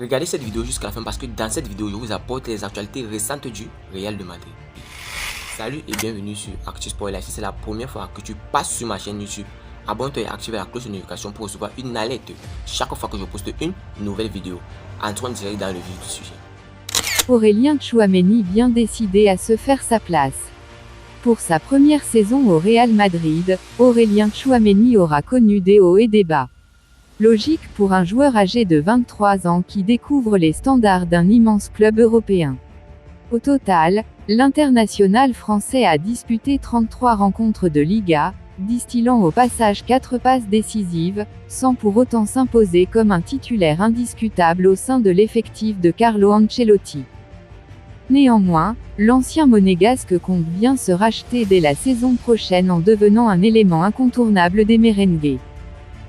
Regardez cette vidéo jusqu'à la fin parce que dans cette vidéo, je vous apporte les actualités récentes du Real de Madrid. Salut et bienvenue sur ActuSport. Et là, si c'est la première fois que tu passes sur ma chaîne YouTube, abonne-toi et active la cloche de notification pour recevoir une alerte chaque fois que je poste une nouvelle vidéo. Entrons direct dans le vif du sujet. Aurélien Tchouaméni bien décidé à se faire sa place. Pour sa première saison au Real Madrid, Aurélien Tchouaméni aura connu des hauts et des bas. Logique pour un joueur âgé de 23 ans qui découvre les standards d'un immense club européen. Au total, l'international français a disputé 33 rencontres de Liga, distillant au passage 4 passes décisives, sans pour autant s'imposer comme un titulaire indiscutable au sein de l'effectif de Carlo Ancelotti. Néanmoins, l'ancien monégasque compte bien se racheter dès la saison prochaine en devenant un élément incontournable des merengues.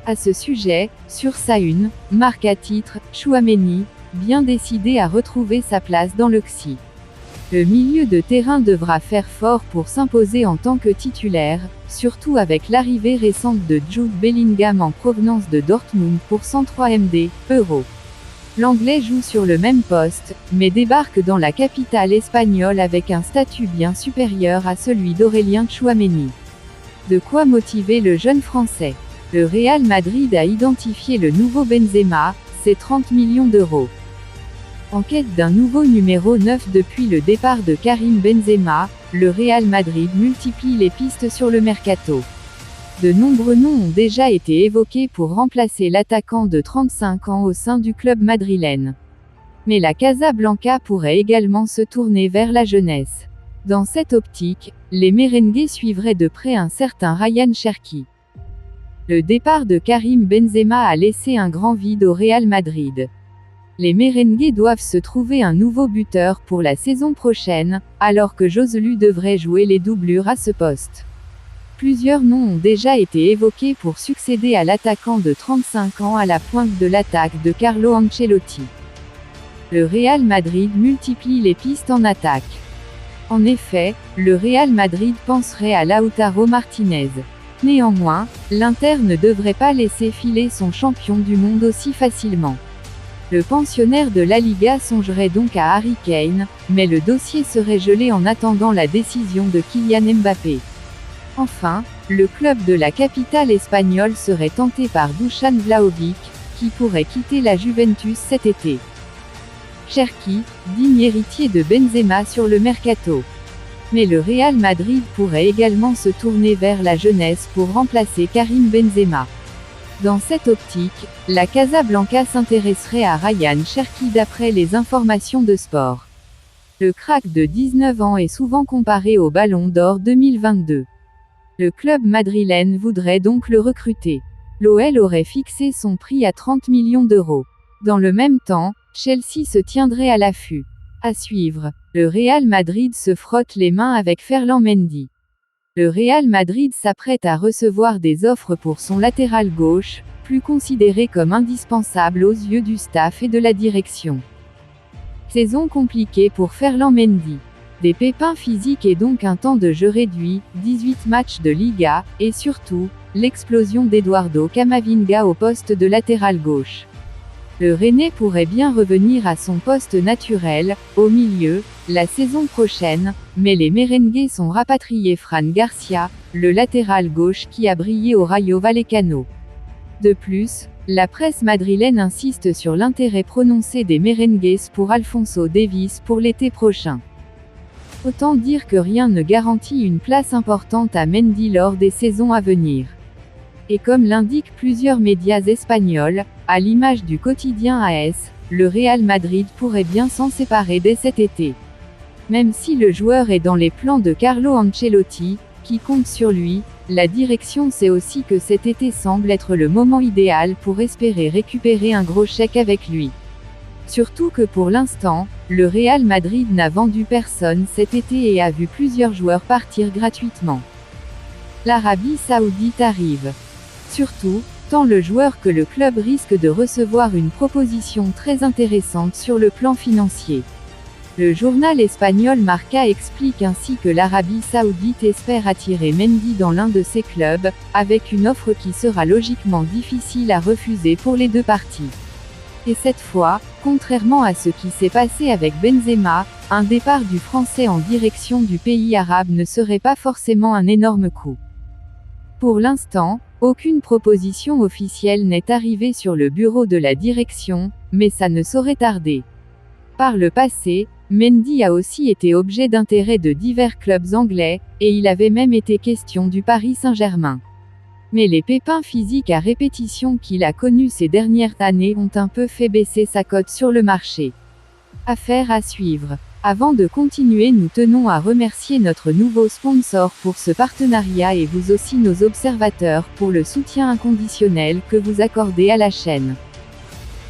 À ce sujet, sur sa une, marque à titre, Tchouaméni, bien décidé à retrouver sa place dans le XI. Le milieu de terrain devra faire fort pour s'imposer en tant que titulaire, surtout avec l'arrivée récente de Jude Bellingham en provenance de Dortmund pour 103 MD €. L'Anglais joue sur le même poste, mais débarque dans la capitale espagnole avec un statut bien supérieur à celui d'Aurélien Tchouaméni. De quoi motiver le jeune Français. Le Real Madrid a identifié le nouveau Benzema, c'est 30 millions €. En quête d'un nouveau numéro 9 depuis le départ de Karim Benzema, le Real Madrid multiplie les pistes sur le mercato. De nombreux noms ont déjà été évoqués pour remplacer l'attaquant de 35 ans au sein du club madrilène. Mais la Casablanca pourrait également se tourner vers la jeunesse. Dans cette optique, les merengues suivraient de près un certain Ryan Cherki. Le départ de Karim Benzema a laissé un grand vide au Real Madrid. Les merengues doivent se trouver un nouveau buteur pour la saison prochaine, alors que Joselu devrait jouer les doublures à ce poste. Plusieurs noms ont déjà été évoqués pour succéder à l'attaquant de 35 ans à la pointe de l'attaque de Carlo Ancelotti. Le Real Madrid multiplie les pistes en attaque. En effet, le Real Madrid penserait à Lautaro Martinez. Néanmoins, l'Inter ne devrait pas laisser filer son champion du monde aussi facilement. Le pensionnaire de la Liga songerait donc à Harry Kane, mais le dossier serait gelé en attendant la décision de Kylian Mbappé. Enfin, le club de la capitale espagnole serait tenté par Dusan Vlahovic, qui pourrait quitter la Juventus cet été. Cherki, digne héritier de Benzema sur le mercato. Mais le Real Madrid pourrait également se tourner vers la jeunesse pour remplacer Karim Benzema. Dans cette optique, la Casablanca s'intéresserait à Ryan Cherki d'après les informations de Sport. Le crack de 19 ans est souvent comparé au Ballon d'Or 2022. Le club madrilène voudrait donc le recruter. L'OL aurait fixé son prix à 30 millions €. Dans le même temps, Chelsea se tiendrait à l'affût. À suivre, le Real Madrid se frotte les mains avec Ferland Mendy. Le Real Madrid s'apprête à recevoir des offres pour son latéral gauche, plus considéré comme indispensable aux yeux du staff et de la direction. Saison compliquée pour Ferland Mendy. Des pépins physiques et donc un temps de jeu réduit, 18 matchs de Liga, et surtout, l'explosion d'Eduardo Camavinga au poste de latéral gauche. Le Rennais pourrait bien revenir à son poste naturel, au milieu, la saison prochaine, mais les merengues sont rapatriés Fran Garcia, le latéral gauche qui a brillé au Rayo Vallecano. De plus, la presse madrilène insiste sur l'intérêt prononcé des merengues pour Alphonso Davies pour l'été prochain. Autant dire que rien ne garantit une place importante à Mendy lors des saisons à venir. Et comme l'indiquent plusieurs médias espagnols, à l'image du quotidien AS, le Real Madrid pourrait bien s'en séparer dès cet été. Même si le joueur est dans les plans de Carlo Ancelotti, qui compte sur lui, la direction sait aussi que cet été semble être le moment idéal pour espérer récupérer un gros chèque avec lui. Surtout que pour l'instant, le Real Madrid n'a vendu personne cet été et a vu plusieurs joueurs partir gratuitement. L'Arabie Saoudite arrive. Surtout, tant le joueur que le club risque de recevoir une proposition très intéressante sur le plan financier. Le journal espagnol Marca explique ainsi que l'Arabie Saoudite espère attirer Mendy dans l'un de ses clubs, avec une offre qui sera logiquement difficile à refuser pour les deux parties. Et cette fois, contrairement à ce qui s'est passé avec Benzema, un départ du Français en direction du pays arabe ne serait pas forcément un énorme coup. Pour l'instant, aucune proposition officielle n'est arrivée sur le bureau de la direction, mais ça ne saurait tarder. Par le passé, Mendy a aussi été objet d'intérêt de divers clubs anglais, et il avait même été question du Paris Saint-Germain. Mais les pépins physiques à répétition qu'il a connus ces dernières années ont un peu fait baisser sa cote sur le marché. Affaire à suivre. Avant de continuer, nous tenons à remercier notre nouveau sponsor pour ce partenariat et vous aussi nos observateurs pour le soutien inconditionnel que vous accordez à la chaîne.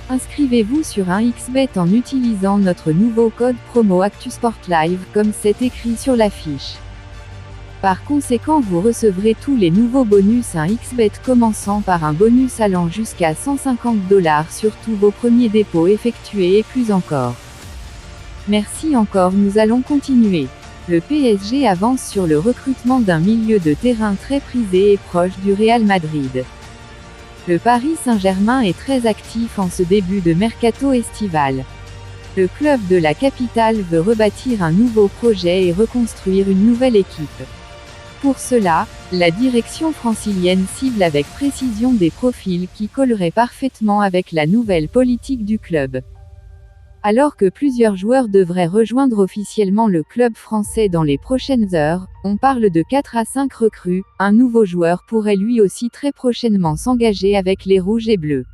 Inscrivez-vous sur un XBet en utilisant notre nouveau code promo ActuSportLive comme c'est écrit sur l'affiche. Par conséquent, vous recevrez tous les nouveaux bonus un XBet commençant par un bonus allant jusqu'à 150 $ sur tous vos premiers dépôts effectués et plus encore. Merci encore, nous allons continuer. Le PSG avance sur le recrutement d'un milieu de terrain très prisé et proche du Real Madrid. Le Paris Saint-Germain est très actif en ce début de mercato estival. Le club de la capitale veut rebâtir un nouveau projet et reconstruire une nouvelle équipe. Pour cela, la direction francilienne cible avec précision des profils qui colleraient parfaitement avec la nouvelle politique du club. Alors que plusieurs joueurs devraient rejoindre officiellement le club français dans les prochaines heures, on parle de 4 à 5 recrues, un nouveau joueur pourrait lui aussi très prochainement s'engager avec les Rouges et Bleus.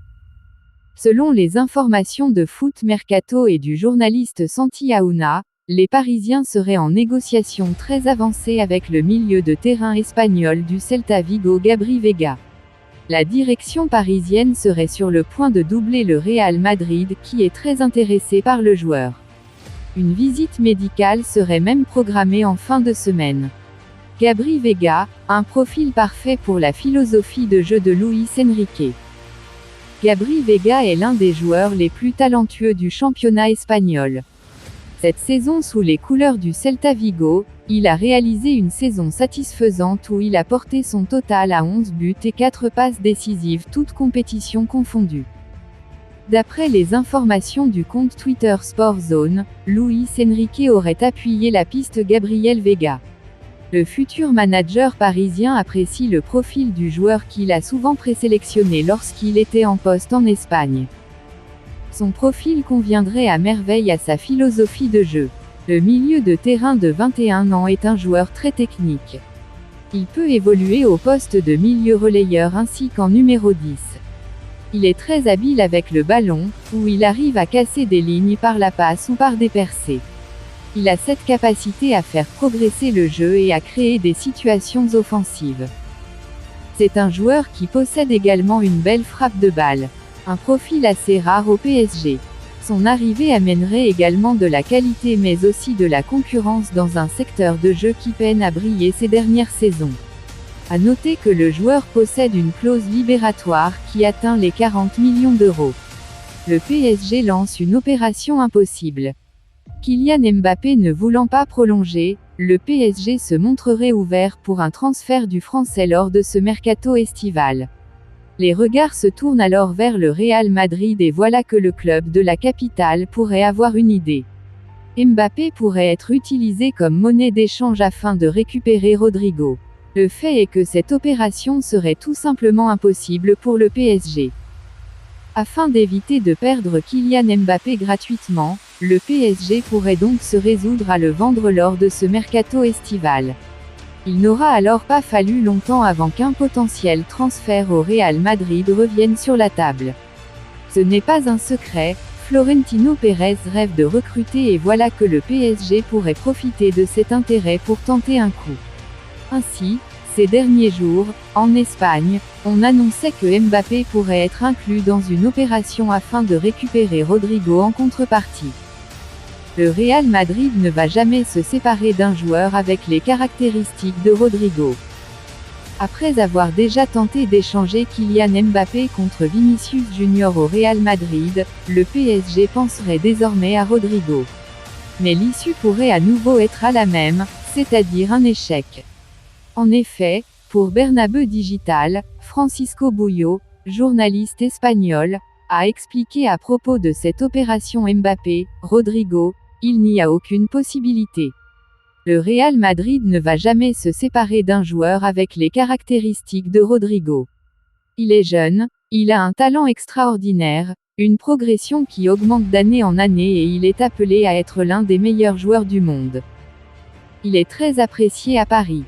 Selon les informations de Foot Mercato et du journaliste Santi Aouna, les Parisiens seraient en négociation très avancée avec le milieu de terrain espagnol du Celta Vigo Gabri Veiga. La direction parisienne serait sur le point de doubler le Real Madrid qui est très intéressé par le joueur. Une visite médicale serait même programmée en fin de semaine. Gabri Veiga, un profil parfait pour la philosophie de jeu de Luis Enrique. Gabri Veiga est l'un des joueurs les plus talentueux du championnat espagnol. Cette saison sous les couleurs du Celta Vigo, il a réalisé une saison satisfaisante où il a porté son total à 11 buts et 4 passes décisives toutes compétitions confondues. D'après les informations du compte Twitter SportZone, Luis Enrique aurait appuyé la piste Gabriel Veiga. Le futur manager parisien apprécie le profil du joueur qu'il a souvent présélectionné lorsqu'il était en poste en Espagne. Son profil conviendrait à merveille à sa philosophie de jeu. Le milieu de terrain de 21 ans est un joueur très technique. Il peut évoluer au poste de milieu relayeur ainsi qu'en numéro 10. Il est très habile avec le ballon, où il arrive à casser des lignes par la passe ou par des percées. Il a cette capacité à faire progresser le jeu et à créer des situations offensives. C'est un joueur qui possède également une belle frappe de balle. Un profil assez rare au PSG. Son arrivée amènerait également de la qualité mais aussi de la concurrence dans un secteur de jeu qui peine à briller ces dernières saisons. À noter que le joueur possède une clause libératoire qui atteint les 40 millions €. Le PSG lance une opération impossible. Kylian Mbappé ne voulant pas prolonger, le PSG se montrerait ouvert pour un transfert du Français lors de ce mercato estival. Les regards se tournent alors vers le Real Madrid et voilà que le club de la capitale pourrait avoir une idée. Mbappé pourrait être utilisé comme monnaie d'échange afin de récupérer Rodrigo. Le fait est que cette opération serait tout simplement impossible pour le PSG. Afin d'éviter de perdre Kylian Mbappé gratuitement, le PSG pourrait donc se résoudre à le vendre lors de ce mercato estival. Il n'aura alors pas fallu longtemps avant qu'un potentiel transfert au Real Madrid revienne sur la table. Ce n'est pas un secret, Florentino Pérez rêve de recruter et voilà que le PSG pourrait profiter de cet intérêt pour tenter un coup. Ainsi, ces derniers jours, en Espagne, on annonçait que Mbappé pourrait être inclus dans une opération afin de récupérer Rodrigo en contrepartie. Le Real Madrid ne va jamais se séparer d'un joueur avec les caractéristiques de Rodrigo. Après avoir déjà tenté d'échanger Kylian Mbappé contre Vinicius Junior au Real Madrid, le PSG penserait désormais à Rodrigo. Mais l'issue pourrait à nouveau être à la même, c'est-à-dire un échec. En effet, pour Bernabeu Digital, Francisco Bouyo, journaliste espagnol, a expliqué à propos de cette opération Mbappé, Rodrigo, il n'y a aucune possibilité. Le Real Madrid ne va jamais se séparer d'un joueur avec les caractéristiques de Rodrigo. Il est jeune, il a un talent extraordinaire, une progression qui augmente d'année en année et il est appelé à être l'un des meilleurs joueurs du monde. Il est très apprécié à Paris.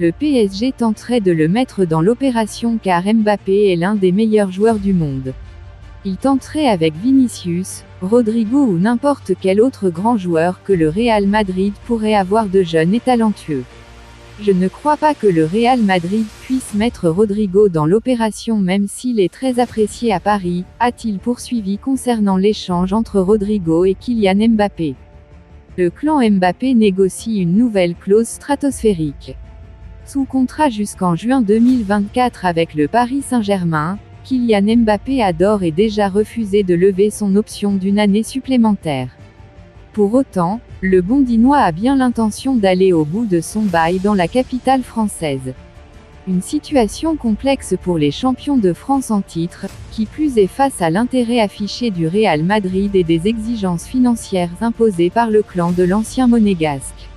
Le PSG tenterait de le mettre dans l'opération car Mbappé est l'un des meilleurs joueurs du monde. Il tenterait avec Vinicius, Rodrigo ou n'importe quel autre grand joueur que le Real Madrid pourrait avoir de jeunes et talentueux. Je ne crois pas que le Real Madrid puisse mettre Rodrigo dans l'opération même s'il est très apprécié à Paris, a-t-il poursuivi concernant l'échange entre Rodrigo et Kylian Mbappé. Le clan Mbappé négocie une nouvelle clause stratosphérique. Sous contrat jusqu'en juin 2024 avec le Paris Saint-Germain, Kylian Mbappé a d'ores et déjà refusé de lever son option d'une année supplémentaire. Pour autant, le Bondinois a bien l'intention d'aller au bout de son bail dans la capitale française. Une situation complexe pour les champions de France en titre, qui plus est face à l'intérêt affiché du Real Madrid et des exigences financières imposées par le clan de l'ancien monégasque.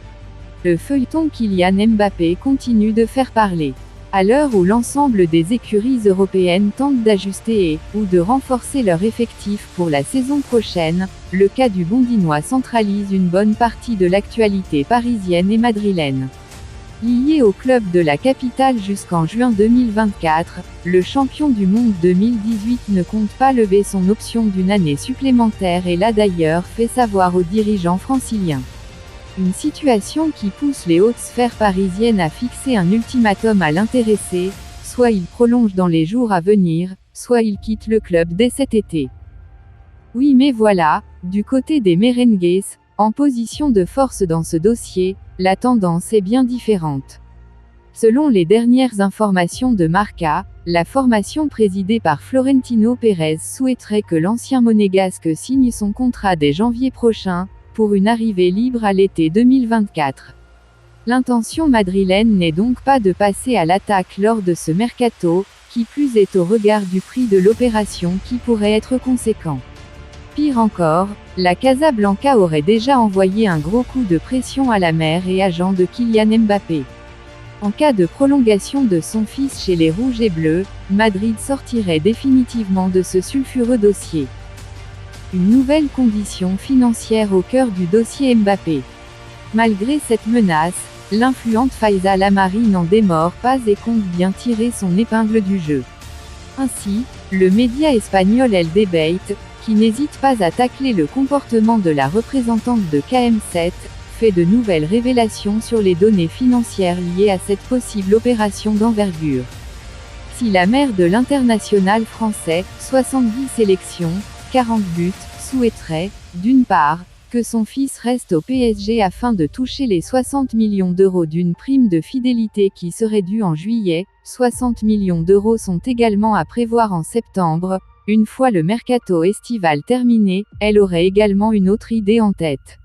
Le feuilleton Kylian Mbappé continue de faire parler. À l'heure où l'ensemble des écuries européennes tentent d'ajuster ou de renforcer leur effectif pour la saison prochaine, le cas du Bondinois centralise une bonne partie de l'actualité parisienne et madrilène. Lié au club de la capitale jusqu'en juin 2024, le champion du monde 2018 ne compte pas lever son option d'une année supplémentaire et l'a d'ailleurs fait savoir aux dirigeants franciliens. Une situation qui pousse les hautes sphères parisiennes à fixer un ultimatum à l'intéressé, soit il prolonge dans les jours à venir, soit il quitte le club dès cet été. Oui mais voilà, du côté des merengues, en position de force dans ce dossier, la tendance est bien différente. Selon les dernières informations de Marca, la formation présidée par Florentino Pérez souhaiterait que l'ancien monégasque signe son contrat dès janvier prochain, pour une arrivée libre à l'été 2024. L'intention madrilène n'est donc pas de passer à l'attaque lors de ce mercato, qui plus est au regard du prix de l'opération qui pourrait être conséquent. Pire encore, la Casablanca aurait déjà envoyé un gros coup de pression à la mère et agent de Kylian Mbappé. En cas de prolongation de son fils chez les Rouges et Bleus, Madrid sortirait définitivement de ce sulfureux dossier. Une nouvelle condition financière au cœur du dossier Mbappé. Malgré cette menace, l'influente Faiza Lamari n'en démord pas et compte bien tirer son épingle du jeu. Ainsi, le média espagnol El Debate, qui n'hésite pas à tacler le comportement de la représentante de KM7, fait de nouvelles révélations sur les données financières liées à cette possible opération d'envergure. Si la mère de l'international français, 70 sélections, 40 buts, souhaiterait, d'une part, que son fils reste au PSG afin de toucher les 60 millions d'euros d'une prime de fidélité qui serait due en juillet, 60 millions d'euros sont également à prévoir en septembre, une fois le mercato estival terminé, elle aurait également une autre idée en tête.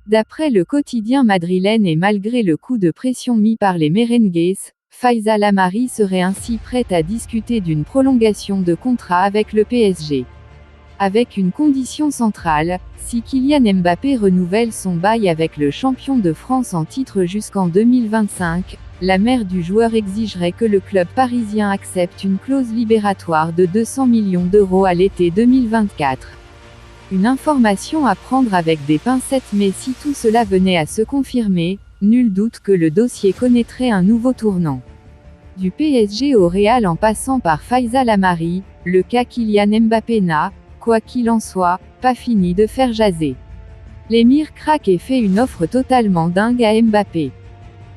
D'après le quotidien madrilène et malgré le coup de pression mis par les merengues, Faiza Lamari serait ainsi prête à discuter d'une prolongation de contrat avec le PSG. Avec une condition centrale, si Kylian Mbappé renouvelle son bail avec le champion de France en titre jusqu'en 2025, la mère du joueur exigerait que le club parisien accepte une clause libératoire de 200 millions d'euros à l'été 2024. Une information à prendre avec des pincettes mais si tout cela venait à se confirmer, nul doute que le dossier connaîtrait un nouveau tournant. Du PSG au Real en passant par Faiza Lamari, le cas Kylian Mbappé n'a, quoi qu'il en soit, pas fini de faire jaser. L'émir craque et fait une offre totalement dingue à Mbappé.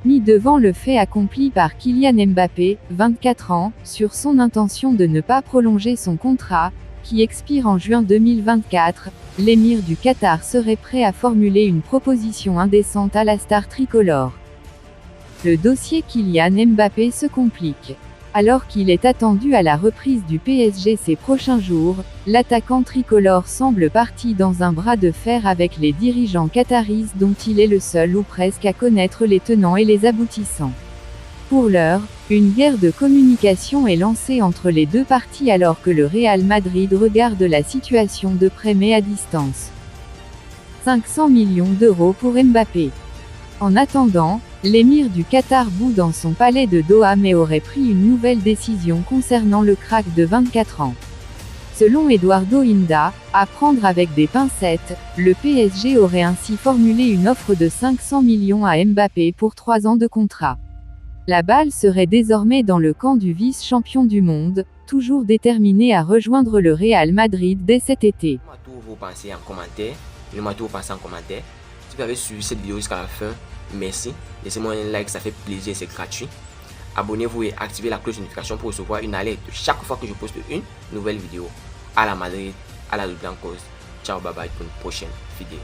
Mis devant le fait accompli par Kylian Mbappé, 24 ans, sur son intention de ne pas prolonger son contrat, qui expire en juin 2024, l'émir du Qatar serait prêt à formuler une proposition indécente à la star tricolore. Le dossier Kylian Mbappé se complique. Alors qu'il est attendu à la reprise du PSG ces prochains jours, l'attaquant tricolore semble parti dans un bras de fer avec les dirigeants qataris dont il est le seul ou presque à connaître les tenants et les aboutissants. Pour l'heure, une guerre de communication est lancée entre les deux parties alors que le Real Madrid regarde la situation de près mais à distance. 500 millions d'euros pour Mbappé. En attendant, l'émir du Qatar bout dans son palais de Doha mais aurait pris une nouvelle décision concernant le crack de 24 ans. Selon Eduardo Inda, à prendre avec des pincettes, le PSG aurait ainsi formulé une offre de 500 millions à Mbappé pour 3 ans de contrat. La balle serait désormais dans le camp du vice-champion du monde, toujours déterminé à rejoindre le Real Madrid dès cet été. Dites-moi tout vous pensez en commentaire. Dites-moi tout vous pensez en commentaire. Si vous avez suivi cette vidéo jusqu'à la fin, merci. Laissez-moi un like, ça fait plaisir, c'est gratuit. Abonnez-vous et activez la cloche de notification pour recevoir une alerte chaque fois que je poste une nouvelle vidéo. À la Madrid, à la Blancos. Ciao, bye bye pour une prochaine vidéo.